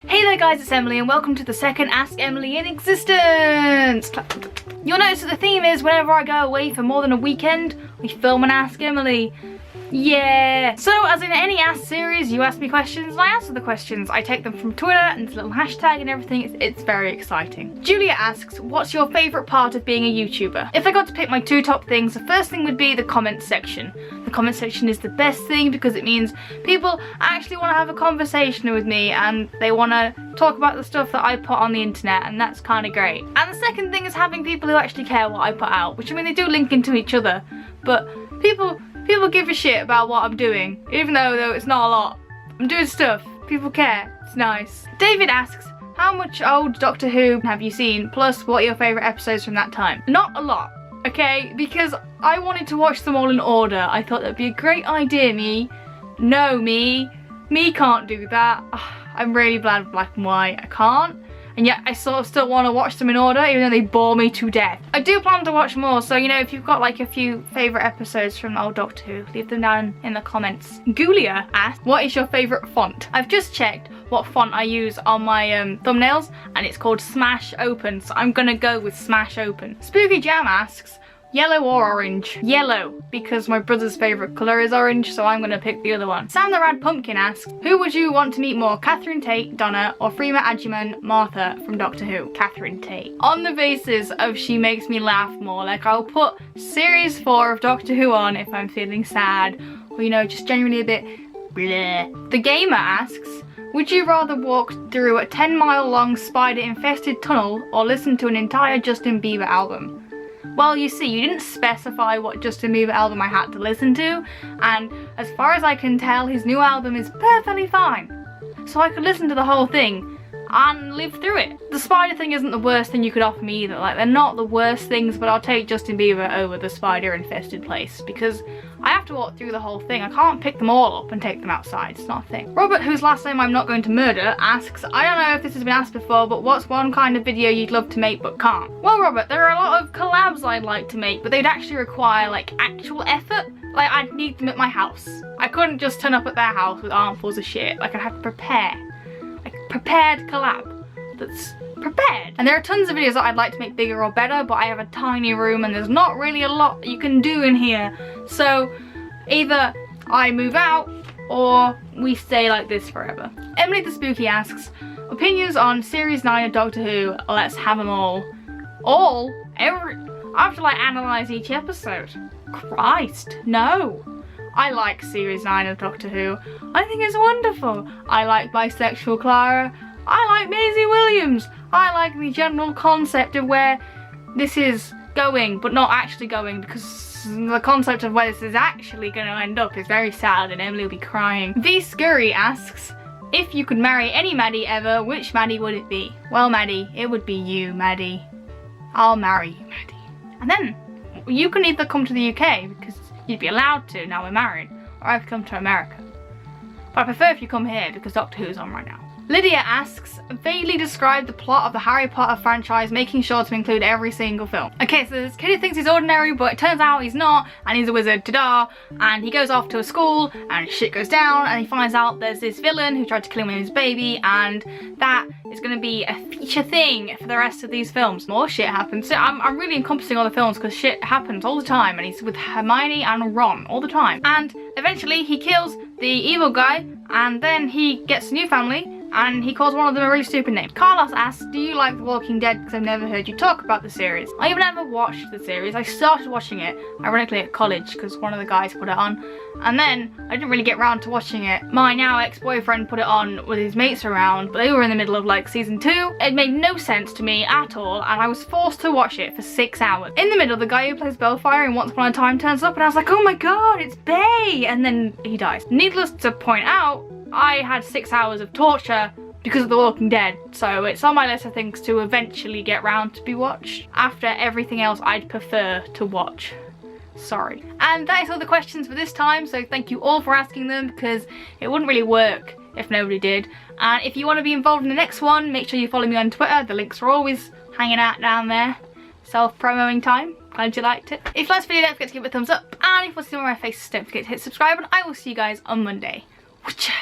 Hey there guys, it's Emily and welcome to the second Ask Emily in existence! You'll notice that the theme is whenever I go away for more than a weekend, we film an Ask Emily. Yeah! So as in any Ask series, you ask me questions and I answer the questions. I take them from Twitter and it's a little hashtag and everything. It's very exciting. Julia asks, what's your favourite part of being a YouTuber? If I got to pick my two top things, the first thing would be the comment section. The comment section is the best thing because it means people actually want to have a conversation with me and they want to talk about the stuff that I put on the internet, and that's kind of great. And the second thing is having people who actually care what I put out, which I mean they do link into each other, but people give a shit about what I'm doing, even though it's not a lot. I'm doing stuff, people care, it's nice. David asks, how much old Doctor Who have you seen, plus what are your favourite episodes from that time? Not a lot, okay, because I wanted to watch them all in order. I thought that'd be a great idea, me can't do that. I'm really bad with black and white, I can't. And yet I sort of still want to watch them in order, even though they bore me to death. I do plan to watch more, so you know, if you've got like a few favourite episodes from old Doctor Who, leave them down in the comments. Gulia asks, what is your favourite font? I've just checked what font I use on my thumbnails, and it's called Smash Open, so I'm gonna go with Smash Open. Spooky Jam asks, yellow or orange? Yellow, because my brother's favourite colour is orange, so I'm gonna pick the other one. Sam the Rad Pumpkin asks, who would you want to meet more, Catherine Tate, Donna, or Freema Agyeman, Martha from Doctor Who? Catherine Tate. On the basis of she makes me laugh more, like I'll put series 4 of Doctor Who on if I'm feeling sad, or you know, just genuinely a bit bleh. The Gamer asks, would you rather walk through a 10-mile long spider-infested tunnel or listen to an entire Justin Bieber album? Well, you see, you didn't specify what Justin Bieber album I had to listen to, and as far as I can tell, his new album is perfectly fine. So I could listen to the whole thing and live through it. The spider thing isn't the worst thing you could offer me either. Like, they're not the worst things, but I'll take Justin Bieber over the spider-infested place because I have to walk through the whole thing. I can't pick them all up and take them outside. It's not a thing. Robert, whose last name I'm not going to murder, asks, I don't know if this has been asked before, but what's one kind of video you'd love to make but can't? Well, Robert, there are a lot of collabs I'd like to make, but they'd actually require like actual effort. Like, I'd need them at my house. I couldn't just turn up at their house with armfuls of shit. Like, I'd have to prepare. Like, prepared collab that's prepared. And there are tons of videos that I'd like to make bigger or better, but I have a tiny room and there's not really a lot you can do in here. So either I move out or we stay like this forever. Emily the Spooky asks, opinions on series 9 of Doctor Who, let's have them all. All? Every? I have to like analyse each episode. Christ, no. I like series 9 of Doctor Who. I think it's wonderful. I like bisexual Clara. I like Maisie Williams. I like the general concept of where this is going, but not actually going, because the concept of where this is actually going to end up is very sad and Emily will be crying. V Scurry asks, if you could marry any Maddie ever, which Maddie would it be? Well, Maddie, it would be you, Maddie. I'll marry you, Maddie. And then you can either come to the UK, because you'd be allowed to, now we're married, or I could come to America. But I prefer if you come here because Doctor Who's on right now. Lydia asks, vaguely describe the plot of the Harry Potter franchise, making sure to include every single film. Okay, so this kid who thinks he's ordinary, but it turns out he's not, and he's a wizard, ta-da, and he goes off to a school, and shit goes down, and he finds out there's this villain who tried to kill him and his baby, and that is going to be a feature thing for the rest of these films. More shit happens. So I'm really encompassing all the films because shit happens all the time, and he's with Hermione and Ron all the time. And eventually he kills the evil guy, and then he gets a new family, and he calls one of them a really stupid name. Carlos asks, do you like The Walking Dead? Because I've never heard you talk about the series. I've never watched the series. I started watching it, ironically, at college because one of the guys put it on. And then I didn't really get round to watching it. My now ex-boyfriend put it on with his mates around, but they were in the middle of like season 2. It made no sense to me at all, and I was forced to watch it for 6 hours. In the middle, the guy who plays Bellfire in Once Upon a Time turns up, and I was like, oh my god, it's Bay! And then he dies. Needless to point out, I had 6 hours of torture because of The Walking Dead, so it's on my list of things to eventually get round to be watched after everything else I'd prefer to watch. Sorry. And that is all the questions for this time, so thank you all for asking them because it wouldn't really work if nobody did. And if you want to be involved in the next one, make sure you follow me on Twitter. The links are always hanging out down there. Self-promoing time. Glad you liked it. If you liked this video, don't forget to give it a thumbs up. And if you want to see more of my faces, don't forget to hit subscribe, and I will see you guys on Monday. Whoocha!